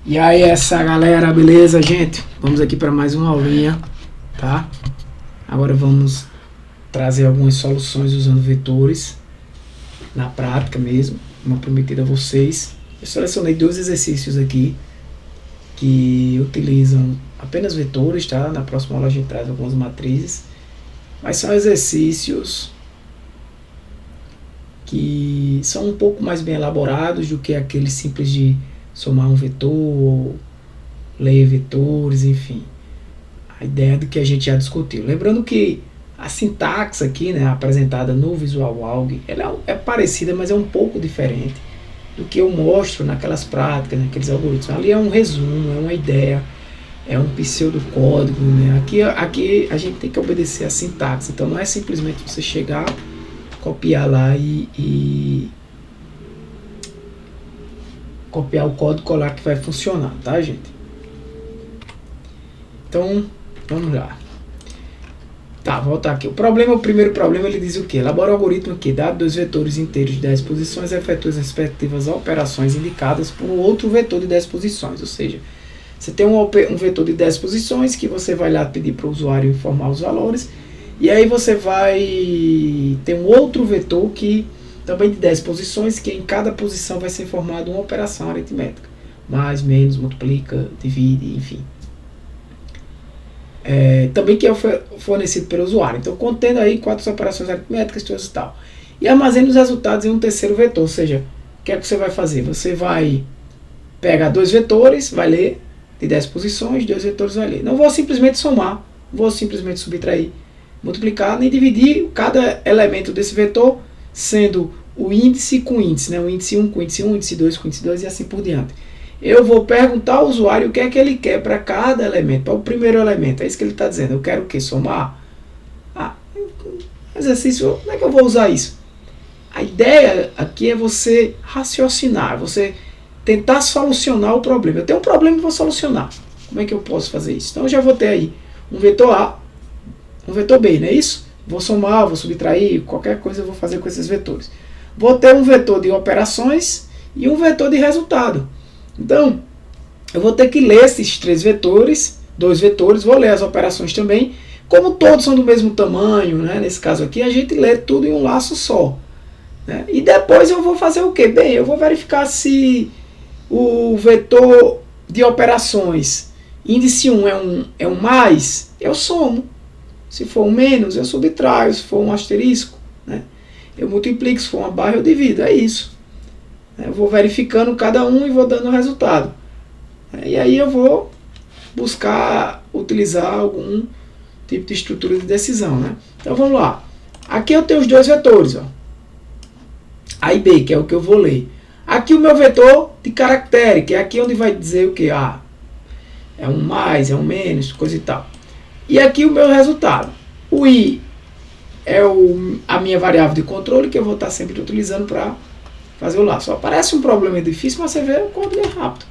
E aí essa galera, beleza, gente? Vamos aqui para mais uma aulinha, tá? Agora vamos trazer algumas soluções usando vetores, na prática mesmo, como prometido a vocês. Eu selecionei 2 exercícios aqui, que utilizam apenas vetores, tá? Na próxima aula a gente traz algumas matrizes, mas são exercícios que são um pouco mais bem elaborados do que aqueles simples de somar um vetor, ou ler vetores, enfim. A ideia do que a gente já discutiu. Lembrando que a sintaxe aqui, né, apresentada no Visual Alg, ela é parecida, mas é um pouco diferente do que eu mostro naquelas práticas, naqueles algoritmos. Ali é um resumo, é uma ideia, é um pseudocódigo, né? Aqui a gente tem que obedecer a sintaxe, então não é simplesmente você chegar, copiar lá e copiar o código lá que vai funcionar, tá, gente? Então, vamos lá. Tá, voltar aqui. O primeiro problema, ele diz o quê? Elabora o algoritmo que, dado 2 vetores inteiros de 10 posições, efetua as respectivas operações indicadas por um outro vetor de 10 posições. Ou seja, você tem um vetor de 10 posições que você vai lá pedir para o usuário informar os valores, e aí você vai ter um outro vetor que também de 10 posições, que em cada posição vai ser informada uma operação aritmética. Mais, menos, multiplica, divide, enfim. Também que é fornecido pelo usuário. Então, contendo aí 4 operações aritméticas e tal. E armazena os resultados em um terceiro vetor. Ou seja, o que é que você vai fazer? Você vai pegar 2 vetores, vai ler, de 10 posições, 2 vetores vai ler. Não vou simplesmente somar, vou simplesmente subtrair, multiplicar, nem dividir cada elemento desse vetor, sendo o índice com índice, né? O índice 1 com índice 1, índice 2 com índice 2 e assim por diante. Eu vou perguntar ao usuário o que é que ele quer para cada elemento, para o primeiro elemento. É isso que ele está dizendo. Eu quero o quê? Somar? Exercício, como é que eu vou usar isso? A ideia aqui é você raciocinar, você tentar solucionar o problema. Eu tenho um problema e vou solucionar. Como é que eu posso fazer isso? Então eu já vou ter aí um vetor A, um vetor B, não é isso? Vou somar, vou subtrair, qualquer coisa eu vou fazer com esses vetores. Vou ter um vetor de operações e um vetor de resultado. Então, eu vou ter que ler esses 3 vetores, 2 vetores, vou ler as operações também. Como todos são do mesmo tamanho, né, nesse caso aqui, a gente lê tudo em um laço só. Né? E depois eu vou fazer o quê? Bem, eu vou verificar se o vetor de operações, índice 1 é um mais, eu somo. Se for um menos, eu subtraio. Se for um asterisco, né, eu multiplico. Se for uma barra, eu divido. É isso. Eu vou verificando cada um e vou dando o resultado. E aí eu vou buscar utilizar algum tipo de estrutura de decisão. Né? Então vamos lá. Aqui eu tenho os 2 vetores. Ó. A e B, que é o que eu vou ler. Aqui o meu vetor de caractere, que é aqui onde vai dizer o que? É um mais, é um menos, coisa e tal. E aqui o meu resultado. O I é a minha variável de controle, que eu vou estar sempre utilizando para fazer o laço. Ó, parece um problema difícil, mas você vê o código é rápido.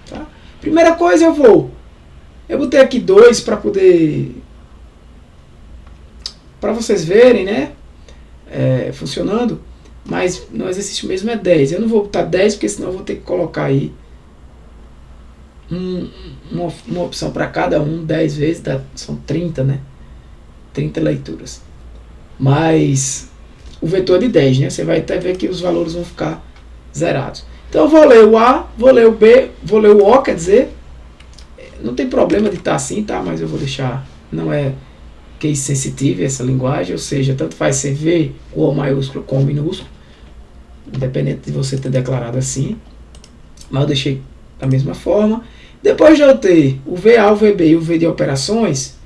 Tá? Primeira coisa, eu botei aqui 2 para poder, para vocês verem, né, funcionando, mas no exercício mesmo é 10. Eu não vou botar 10, porque senão eu vou ter que colocar aí uma opção para cada 10 vezes, são 30, né, 30 leituras. Mas o vetor é de 10, né? Você vai até ver que os valores vão ficar zerados. Então eu vou ler o A, vou ler o B, vou ler o O, quer dizer, não tem problema de estar assim, tá? Mas eu vou deixar, não é case sensitive essa linguagem, ou seja, tanto faz ser V com O maiúsculo com O minúsculo, independente de você ter declarado assim, mas eu deixei da mesma forma. Depois de eu ter o VA, o VB e o V de operações,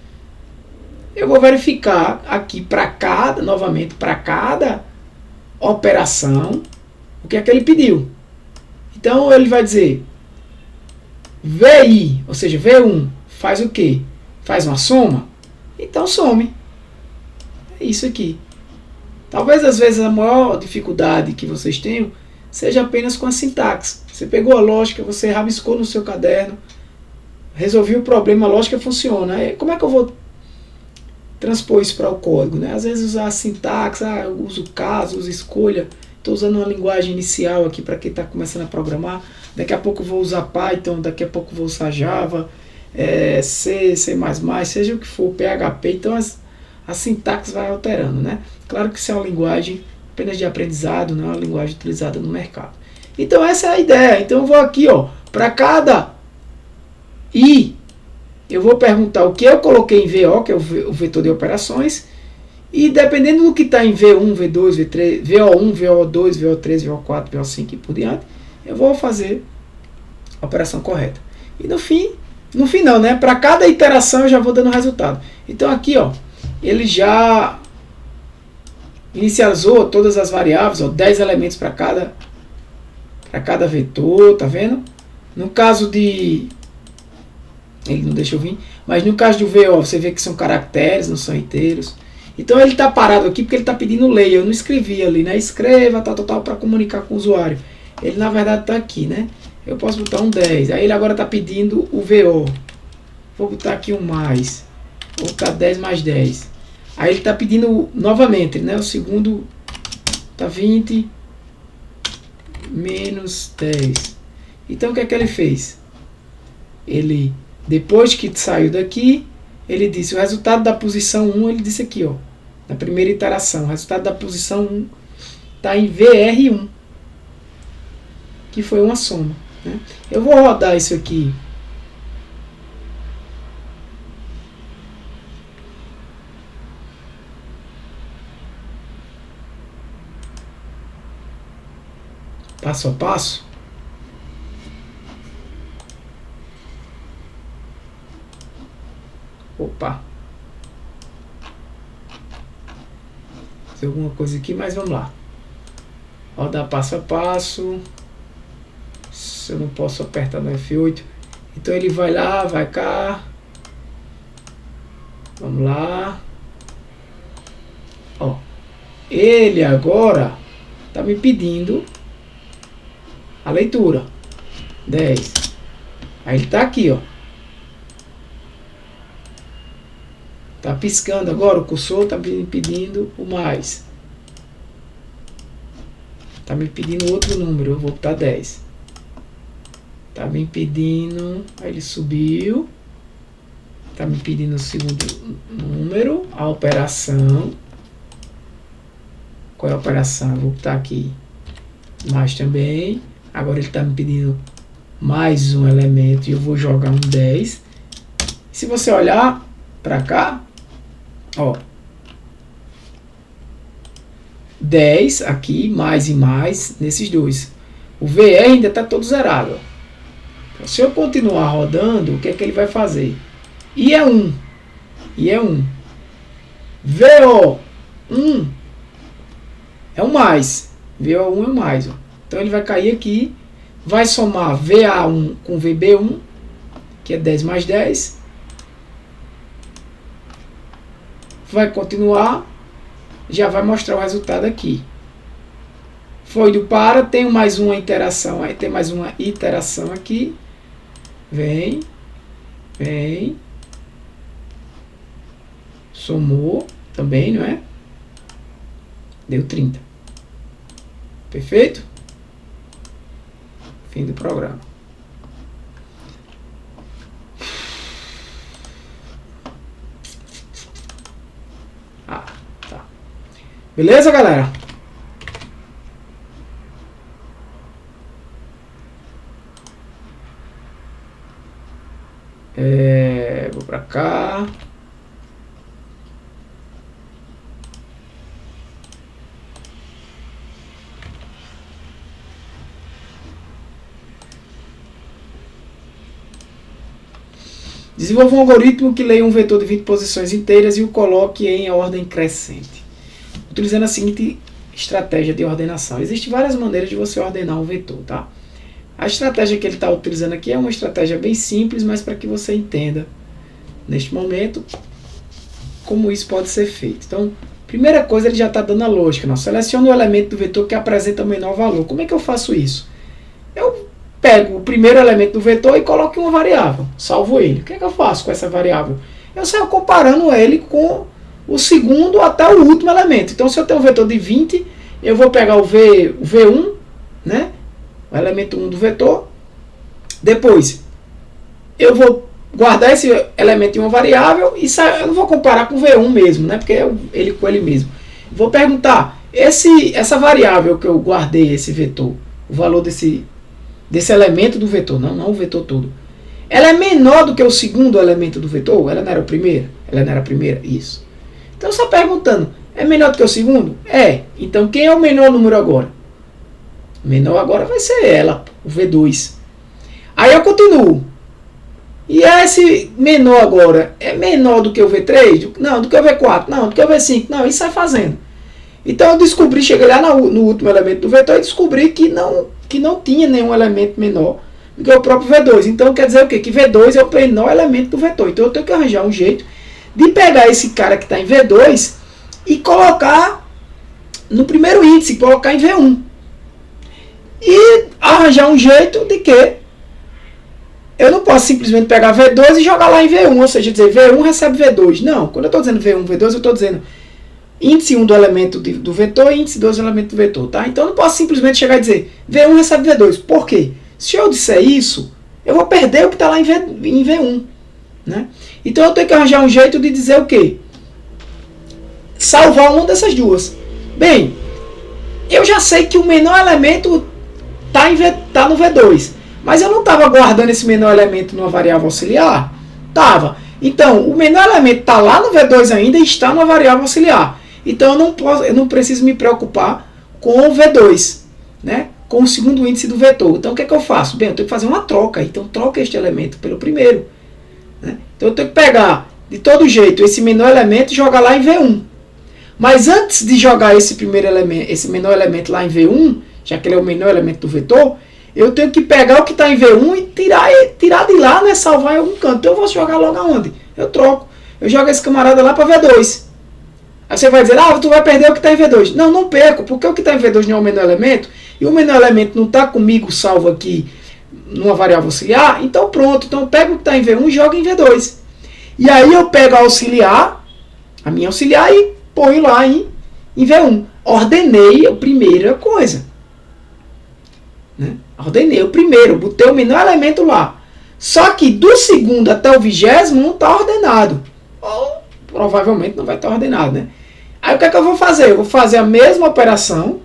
eu vou verificar aqui novamente para cada operação, o que é que ele pediu. Então ele vai dizer VI, ou seja, V1 faz o quê? Faz uma soma? Então some. É isso aqui. Talvez às vezes a maior dificuldade que vocês tenham seja apenas com a sintaxe. Você pegou a lógica, você rabiscou no seu caderno, resolveu o problema, a lógica funciona. Como é que eu vou transpor isso para o código? Né? Às vezes usar a sintaxe, eu uso caso, uso escolha. Estou usando uma linguagem inicial aqui para quem está começando a programar. daqui a pouco eu vou usar Python, daqui a pouco eu vou usar Java, C, C++, seja o que for, PHP, então a sintaxe vai alterando, né? Claro que isso é uma linguagem apenas de aprendizado, não é uma linguagem utilizada no mercado. Então essa é a ideia. Então eu vou aqui, ó, para cada I, eu vou perguntar o que eu coloquei em VO, que é o vetor de operações, e dependendo do que está em V1, V2, V3, VO1, VO2, VO3, VO4, VO5 e por diante, eu vou fazer a operação correta. E no fim não, né? Para cada iteração eu já vou dando resultado. Então aqui, ó, ele já inicializou todas as variáveis, ó, 10 elementos para cada vetor, tá vendo? No caso de... ele não deixou vir, mas no caso do VO, você vê que são caracteres, não são inteiros. Então ele está parado aqui porque ele está pedindo leia. Eu não escrevi ali, né? Escreva, tal, para comunicar com o usuário. Ele na verdade está aqui, né? Eu posso botar um 10. Aí ele agora está pedindo o VO. Vou botar aqui um mais. Vou botar 10 mais 10. Aí ele está pedindo novamente, né? O segundo está 20 menos 10. Então o que é que ele fez? Ele, depois que saiu daqui, ele disse o resultado da posição 1, ele disse aqui, ó, na primeira iteração, o resultado da posição 1 está em VR1, que foi uma soma, né? Eu vou rodar isso aqui. Passo a passo. Opa. Fazer alguma coisa aqui, mas vamos lá. Rodar passo a passo. Se eu não posso apertar no F8. Então ele vai lá, vai cá. Vamos lá. Ó. Ele agora está me pedindo a leitura. 10. Aí ele está aqui, ó. Está piscando agora, o cursor está me pedindo o mais. Está me pedindo outro número, eu vou botar 10. Está me pedindo, aí ele subiu. Está me pedindo o segundo número, a operação. Qual é a operação? Eu vou botar aqui mais também. Agora ele está me pedindo mais um elemento e eu vou jogar um 10. Se você olhar para cá, ó, 10 aqui, mais e mais, nesses dois. O VR ainda está todo zerado. Então, se eu continuar rodando, o que é que ele vai fazer? I é 1. I é 1. VO1 é um mais. VO1 é um mais. Ó. Então ele vai cair aqui, vai somar VA1 com VB1, que é 10 mais 10. Vai continuar, já vai mostrar o resultado aqui. Foi do para, tem mais uma interação, aí tem mais uma iteração aqui. Vem, vem. Somou também, não é? Deu 30. Perfeito? Fim do programa. Tá. Beleza, galera? Vou pra cá. Desenvolva um algoritmo que leia um vetor de 20 posições inteiras e o coloque em ordem crescente, utilizando a seguinte estratégia de ordenação. Existem várias maneiras de você ordenar um vetor, tá? A estratégia que ele está utilizando aqui é uma estratégia bem simples, mas para que você entenda, neste momento, como isso pode ser feito. Então, primeira coisa, ele já está dando a lógica. Não? Selecione o elemento do vetor que apresenta o menor valor. Como é que eu faço isso? Eu pego o primeiro elemento do vetor e coloco em uma variável. Salvo ele. O que é que eu faço com essa variável? Eu saio comparando ele com o segundo até o último elemento. Então, se eu tenho um vetor de 20, eu vou pegar o V1, né? O elemento 1 do vetor, Depois, eu vou guardar esse elemento em uma variável e eu não vou comparar com o V1 mesmo, né? Porque é ele com ele mesmo. Vou perguntar, essa variável que eu guardei, esse vetor, o valor desse elemento do vetor, não o vetor todo, ela é menor do que o segundo elemento do vetor? Ela não era o primeiro? Ela não era a primeira? Isso. Então, só perguntando, é menor do que o segundo? É. Então, quem é o menor número agora? O menor agora vai ser ela, o V2. Aí eu continuo. E esse menor agora é menor do que o V3? Não, do que o V4? Não, do que o V5? Não, isso sai fazendo. Então eu descobri, cheguei lá no último elemento do vetor e descobri que não tinha nenhum elemento menor do que o próprio V2. Então quer dizer o quê? Que V2 é o menor elemento do vetor. Então eu tenho que arranjar um jeito de pegar esse cara que está em V2 e colocar no primeiro índice, colocar em V1. E arranjar um jeito de que eu não posso simplesmente pegar V2 e jogar lá em V1, ou seja, dizer V1 recebe V2. Não, quando eu estou dizendo V1, V2, eu estou dizendo índice 1 do elemento do vetor e índice 2 do elemento do vetor. Tá? Então eu não posso simplesmente chegar e dizer V1 recebe V2. Por quê? Se eu disser isso, eu vou perder o que está lá em V1. Né? Então eu tenho que arranjar um jeito de dizer o quê? Salvar uma dessas duas. Bem, eu já sei que o menor elemento está no V2. Mas eu não estava guardando esse menor elemento numa variável auxiliar? Estava. Então, o menor elemento está lá no V2 ainda e está numa variável auxiliar. Então, eu não preciso me preocupar com o V2, né? Com o segundo índice do vetor. Então, o que é que eu faço? Bem, eu tenho que fazer uma troca. Então, troca este elemento pelo primeiro. Né? Então, eu tenho que pegar, de todo jeito, esse menor elemento e jogar lá em V1. Mas antes de jogar esse menor elemento lá em V1, já que ele é o menor elemento do vetor, eu tenho que pegar o que está em V1 e tirar de lá, né, salvar em algum canto. Então eu vou jogar logo aonde? Eu troco. Eu jogo esse camarada lá para V2. Aí você vai dizer, tu vai perder o que está em V2. Não, não perco, porque o que está em V2 não é o menor elemento, e o menor elemento não está comigo salvo aqui numa variável auxiliar, então pronto. Então eu pego o que está em V1 e jogo em V2. E aí eu pego a minha auxiliar e ponho lá em V1. Ordenei a primeira coisa. Né? Ordenei o primeiro, botei o menor elemento lá. Só que do segundo até o 20º não está ordenado. Ou provavelmente não vai estar ordenado. Né? Aí o que é que eu vou fazer? Eu vou fazer a mesma operação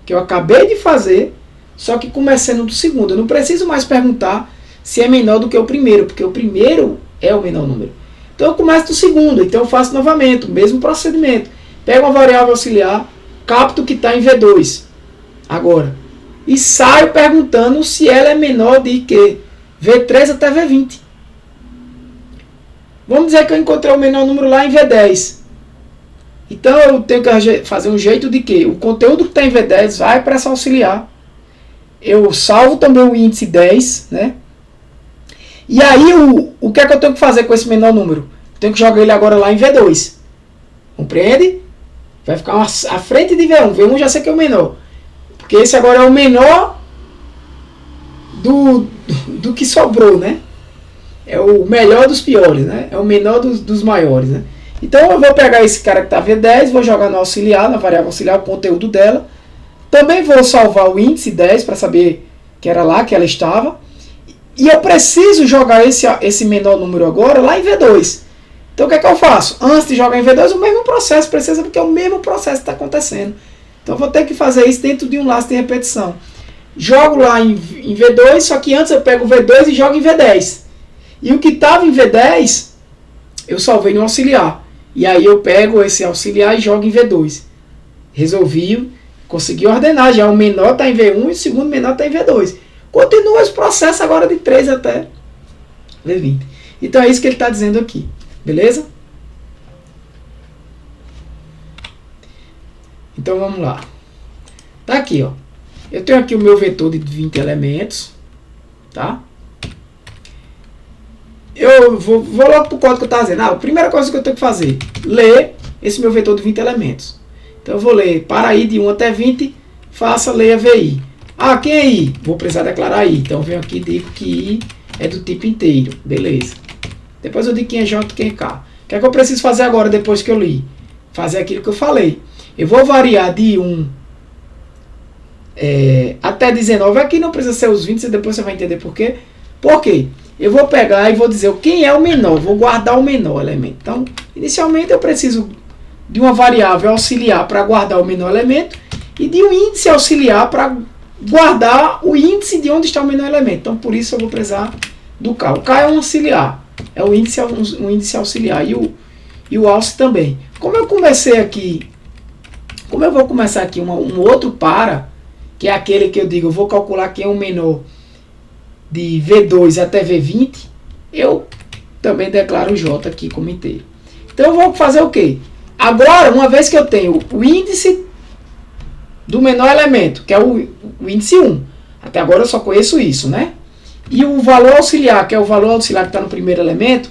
que eu acabei de fazer, só que começando do segundo. Eu não preciso mais perguntar se é menor do que o primeiro, porque o primeiro é o menor número. Então eu começo do segundo, então eu faço novamente o mesmo procedimento. Pego uma variável auxiliar, capto o que está em V2 agora. E saio perguntando se ela é menor de que V3 até V20. Vamos dizer que eu encontrei o menor número lá em V10. Então eu tenho que fazer um jeito de que o conteúdo que está em V10 vai para essa auxiliar. Eu salvo também o índice 10, né? E aí o que é que eu tenho que fazer com esse menor número? Eu tenho que jogar ele agora lá em V2. Compreende? Vai ficar à frente de V1. V1 já sei que é o menor. Porque esse agora é o menor do que sobrou, né? É o melhor dos piores, né? É o menor dos maiores, né? Então eu vou pegar esse cara que está V10, vou jogar no auxiliar, na variável auxiliar, o conteúdo dela. Também vou salvar o índice 10 para saber que era lá que ela estava. E eu preciso jogar esse menor número agora lá em V2. Então o que é que eu faço? Antes de jogar em V2, o mesmo processo precisa, porque é o mesmo processo que está acontecendo. Então eu vou ter que fazer isso dentro de um laço de repetição. Jogo lá em V2, só que antes eu pego o V2 e jogo em V10. E o que estava em V10, eu salvei no auxiliar. E aí eu pego esse auxiliar e jogo em V2. Resolvi, consegui ordenar. Já o menor está em V1 e o segundo menor está em V2. Continua esse processo agora de 3 até V20. Então é isso que ele está dizendo aqui. Beleza? Então vamos lá. Tá aqui, ó. Eu tenho aqui o meu vetor de 20 elementos. Tá? Eu vou logo para o código que eu estava dizendo. A primeira coisa que eu tenho que fazer, ler esse meu vetor de 20 elementos. Então eu vou ler para i de 1 até 20, faça, leia VI. Quem é i? Vou precisar declarar i. Então eu venho aqui e digo que i é do tipo inteiro. Beleza. Depois eu digo quem é j e quem é k. O que é que eu preciso fazer agora depois que eu li? Fazer aquilo que eu falei. Eu vou variar de 1 até 19. Aqui não precisa ser os 20, depois você vai entender por quê. Por quê? Eu vou pegar e vou dizer quem é o menor, vou guardar o menor elemento. Então, inicialmente eu preciso de uma variável auxiliar para guardar o menor elemento e de um índice auxiliar para guardar o índice de onde está o menor elemento. Então, por isso eu vou precisar do K. O K é um auxiliar, é um índice auxiliar e o alce também. Como eu vou começar aqui um outro para, que é aquele que eu digo, eu vou calcular quem é o menor de V2 até V20, eu também declaro o J aqui como inteiro. Então eu vou fazer o quê? Agora, uma vez que eu tenho o índice do menor elemento, que é o índice 1, até agora eu só conheço isso, né? E o valor auxiliar, que é o valor auxiliar que está no primeiro elemento,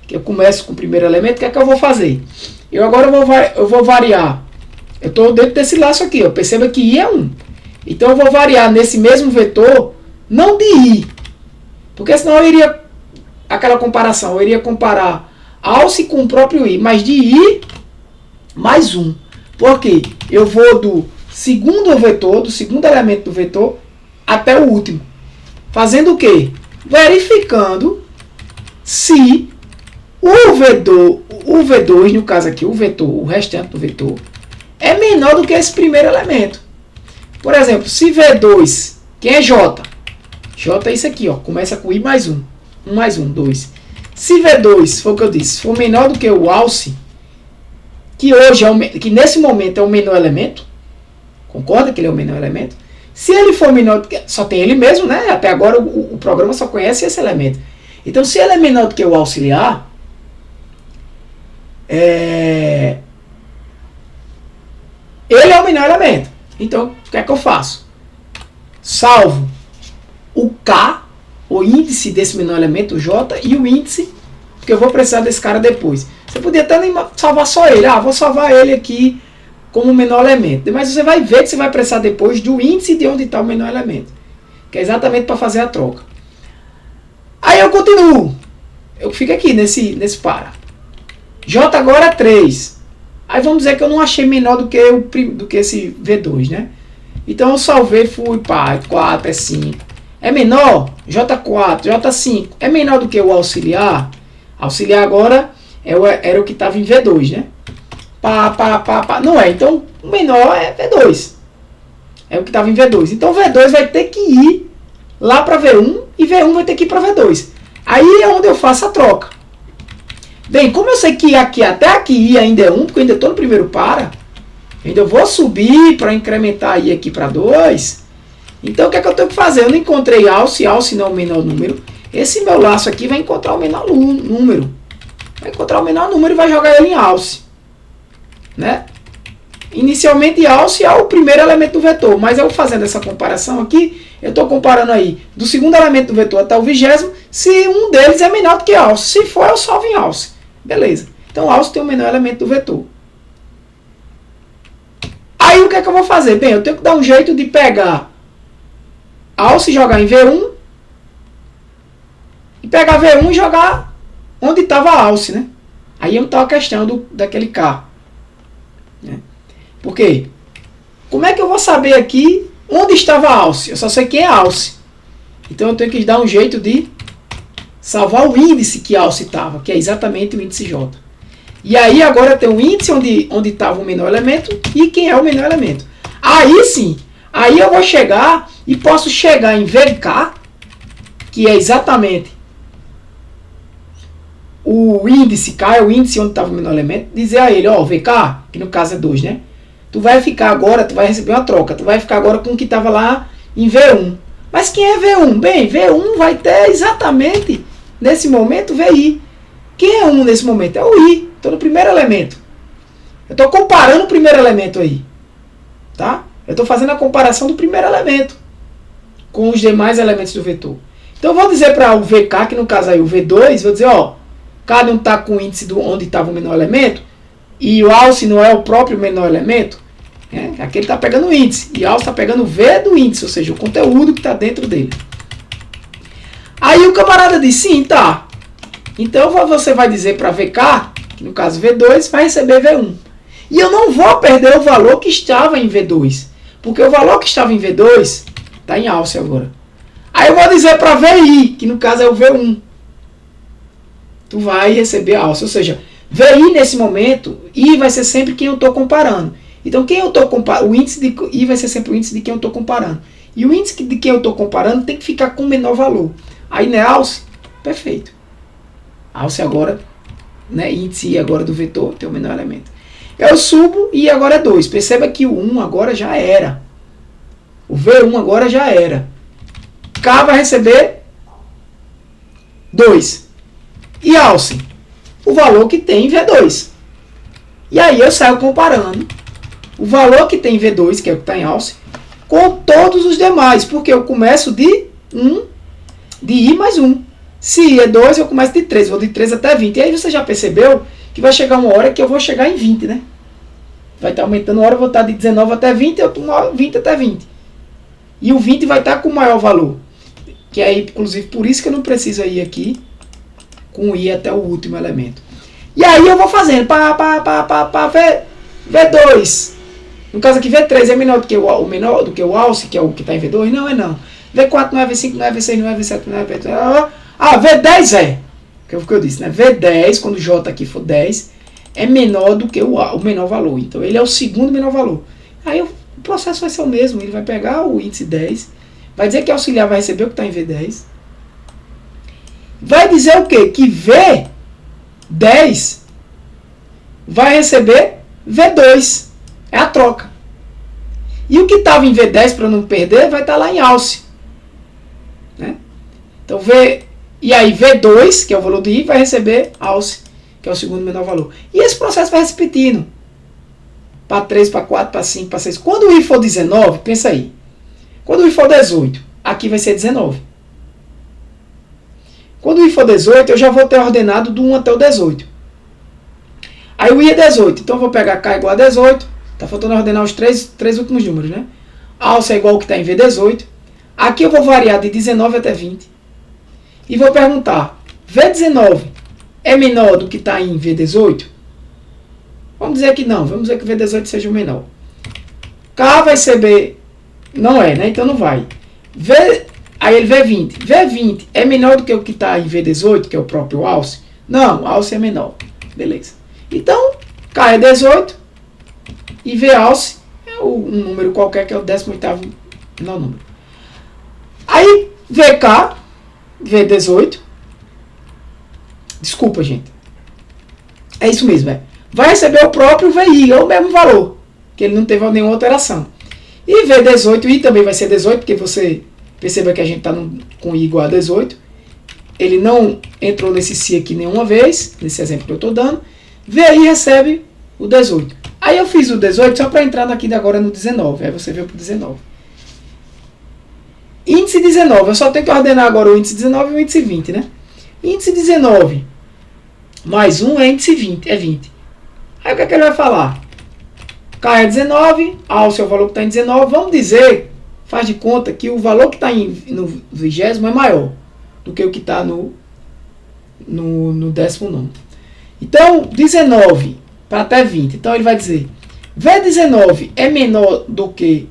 que eu começo com o primeiro elemento, o que é que eu vou fazer? Eu vou variar, eu estou dentro desse laço aqui, ó, perceba que I é 1. Então eu vou variar nesse mesmo vetor, não de I, porque senão eu iria, aquela comparação, eu iria comparar alce com o próprio I, mas de I mais 1. Por quê? Eu vou do segundo vetor, do segundo elemento do vetor, até o último. Fazendo o quê? Verificando se o V2, no caso aqui, o vetor, o restante do vetor, é menor do que esse primeiro elemento. Por exemplo, se V2, quem é J? J é isso aqui, ó, começa com I mais 1. 1 mais 1, 2. Se V2, foi o que eu disse, for menor do que o alce, que nesse momento é o menor elemento, concorda que ele é o menor elemento? Se ele for menor do que... Só tem ele mesmo, né? Até agora o programa só conhece esse elemento. Então, se ele é menor do que o auxiliar, ele é o menor elemento. Então, o que é que eu faço? Salvo o K, o índice desse menor elemento, o J, e o índice, porque eu vou precisar desse cara depois. Você podia até nem salvar só ele. Ah, vou salvar ele aqui como menor elemento. Mas você vai ver que você vai precisar depois do índice de onde está o menor elemento. Que é exatamente para fazer a troca. Aí eu continuo. Eu fico aqui nesse para. J agora é 3. Aí vamos dizer que eu não achei menor do que esse V2, né? Então eu salvei, fui para 4, é 5. É menor? J4, J5. É menor do que o auxiliar? Auxiliar agora era o que estava em V2, né? Não é. Então o menor é V2. É o que estava em V2. Então V2 vai ter que ir lá para V1 e V1 vai ter que ir para V2. Aí é onde eu faço a troca. Bem, como eu sei que aqui até aqui I ainda é 1, porque eu ainda estou no primeiro para, ainda vou subir para incrementar I aqui para 2. Então o que é que eu tenho que fazer? Eu não encontrei alce não é o menor número. Esse meu laço aqui vai encontrar o menor número. Vai encontrar o menor número e vai jogar ele em alce. Né? Inicialmente alce é o primeiro elemento do vetor, mas eu fazendo essa comparação aqui, eu estou comparando aí do segundo elemento do vetor até o 20º, se um deles é menor do que alce. Se for, eu salvo em alce. Beleza. Então alce tem o menor elemento do vetor. Aí o que é que eu vou fazer? Bem, eu tenho que dar um jeito de pegar alce e jogar em V1 e pegar V1 e jogar onde estava a alce, né? Aí eu estava a questão daquele K. Né? Por quê? Como é que eu vou saber aqui onde estava a alce? Eu só sei quem é alce. Então eu tenho que dar um jeito de salvar o índice que a alce estava, que é exatamente o índice J. E aí agora tem o índice onde estava o menor elemento e quem é o menor elemento. Aí sim, aí eu vou chegar e posso chegar em VK, que é exatamente o índice K, é o índice onde estava o menor elemento, dizer a ele, ó, VK, que no caso é 2, né? Tu vai ficar agora, tu vai receber uma troca, tu vai ficar agora com o que estava lá em V1. Mas quem é V1? Bem, V1 vai ter exatamente, nesse momento, VI. Quem é 1 nesse momento? É o I. Estou no primeiro elemento. Eu estou comparando o primeiro elemento aí. Tá? Eu estou fazendo a comparação do primeiro elemento com os demais elementos do vetor. Então eu vou dizer para o VK, que no caso aí o V2, vou dizer, ó, cada um está com o índice de onde estava o menor elemento, e o alce não é o próprio menor elemento, né? Aqui ele está pegando o índice, e o alce está pegando o V do índice, ou seja, o conteúdo que está dentro dele. Aí o camarada diz, sim, tá. Então você vai dizer para VK, que no caso V2, vai receber V1. E eu não vou perder o valor que estava em V2, porque o valor que estava em V2 está em alce agora. Aí eu vou dizer para VI, que no caso é o V1. Tu vai receber alce. Ou seja, VI nesse momento, I vai ser sempre quem eu estou comparando. Então, quem eu estou comparando, o índice de I vai ser sempre o índice de quem eu estou comparando. E o índice de quem eu estou comparando tem que ficar com o menor valor. Aí, né, alce? Perfeito. Alce agora, né, índice I agora do vetor, tem o menor elemento. Eu subo e agora é 2. Perceba que o 1 agora já era. O V1 agora já era. K vai receber 2. E alce? O valor que tem em V2. E aí eu saio comparando o valor que tem em V2, que é o que está em alce, com todos os demais. Porque eu começo de 1, de I mais 1. Se I é 2, eu começo de 3. Vou de 3 até 20. E aí você já percebeu que vai chegar uma hora que eu vou chegar em 20, né? Vai estar aumentando uma hora, eu vou estar de 19 até 20, eu tomo 20 até 20. E o 20 vai estar com o maior valor. Que é, inclusive, por isso que eu não preciso ir aqui com I até o último elemento. E aí eu vou fazendo. V2. No caso aqui, V3 é menor do que o alce, que é o que está em V2? Não, é não. V4 não é V5, não é V6, não é V7, não é V8. V10 é. Que é o que eu disse, né? V10, quando o J aqui for 10, é menor do que o menor valor. Então, ele é o segundo menor valor. Aí o processo vai ser o mesmo. Ele vai pegar o índice 10, vai dizer que auxiliar vai receber o que está em V10. Vai dizer o quê? Que V10 vai receber V2. É a troca. E o que estava em V10, para não perder, vai estar lá em alce. Né? Então, e aí V2, que é o valor de I, vai receber alce, que é o segundo menor valor. E esse processo vai se repetindo. Para 3, para 4, para 5, para 6. Quando o I for 19, pensa aí. Quando o I for 18, aqui vai ser 19. Quando o I for 18, eu já vou ter ordenado do 1 até o 18. Aí o I é 18, então eu vou pegar K igual a 18. Está faltando ordenar os três últimos números, né? Alça é igual ao que está em V18. Aqui eu vou variar de 19 até 20. E vou perguntar, V19 é menor do que está em V18? Vamos dizer que não. Vamos dizer que o V18 seja o menor. K vai ser B. Não é, né? Então não vai. Aí ele V20. V20 é menor do que o que está em V18, que é o próprio alce? Não, alce é menor. Beleza. Então, K é 18 e V alce é um número qualquer, que é o 18º menor número. Aí, VK, V18. Desculpa, gente. É isso mesmo, é. Vai receber o próprio VI, é o mesmo valor, que ele não teve nenhuma alteração. E V18, I também vai ser 18, porque você perceba que a gente está com I igual a 18. Ele não entrou nesse si aqui nenhuma vez, nesse exemplo que eu estou dando. VI recebe o 18. Aí eu fiz o 18 só para entrar aqui agora no 19. Aí você veio para o 19. Índice 19. Eu só tenho que ordenar agora o índice 19 e o índice 20, né? Índice 19 mais 1 é índice 20. É 20. Aí o que é que ele vai falar? K é 19, alce é o valor que está em 19. Vamos dizer, faz de conta que o valor que está no 20º é maior do que o que está no 19º. Então, 19 para até 20. Então, ele vai dizer, V19 é menor do que...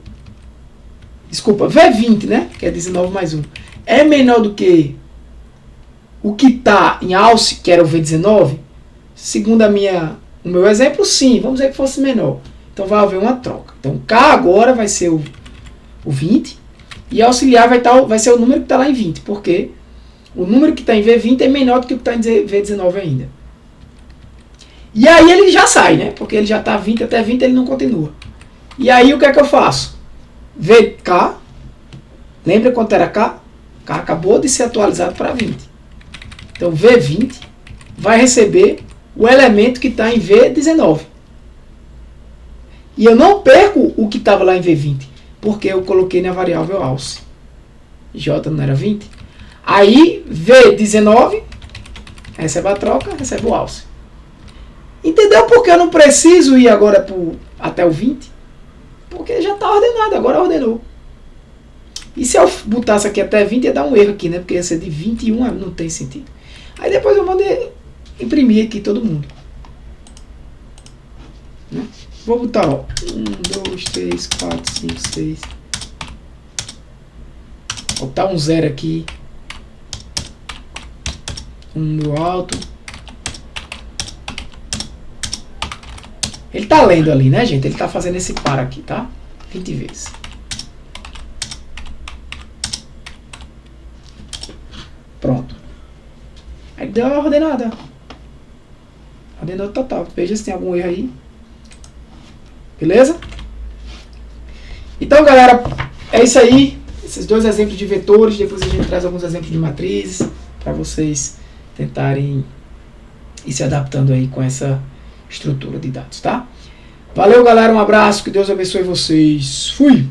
Desculpa, V20, né? Que é 19 mais 1. É menor do que o que está em alce, que era o V19? Segundo o meu exemplo, sim. Vamos dizer que fosse menor. Então, vai haver uma troca. Então, K agora vai ser o 20. E auxiliar vai ser o número que está lá em 20. Porque o número que está em V20 é menor do que o que está em V19 ainda. E aí ele já sai, né? Porque ele já está 20 até 20, ele não continua. E aí o que é que eu faço? VK, lembra quanto era K? K acabou de ser atualizado para 20. Então V20 vai receber o elemento que está em V19. E eu não perco o que estava lá em V20, porque eu coloquei na variável alce. J não era 20. Aí V19 recebe a troca, recebe o alce. Entendeu por que eu não preciso ir agora até o 20? Porque já está ordenado, agora ordenou. E se eu botasse aqui até 20, ia dar um erro aqui, né? Porque ia ser de 21, não tem sentido. Aí depois eu mandei imprimir aqui todo mundo. Né? Vou botar, ó, 1, 2, 3, 4, 5, 6, Botar um 0 aqui. Um número alto. Ele tá lendo ali, né, gente? Ele tá fazendo esse par aqui, tá? 20 vezes. Pronto. Aí deu a ordenada. Ordenou total. Veja se tem algum erro aí. Beleza? Então, galera, é isso aí. Esses 2 exemplos de vetores. Depois a gente traz alguns exemplos de matrizes para vocês tentarem ir se adaptando aí com essa estrutura de dados, tá? Valeu, galera. Um abraço. Que Deus abençoe vocês. Fui!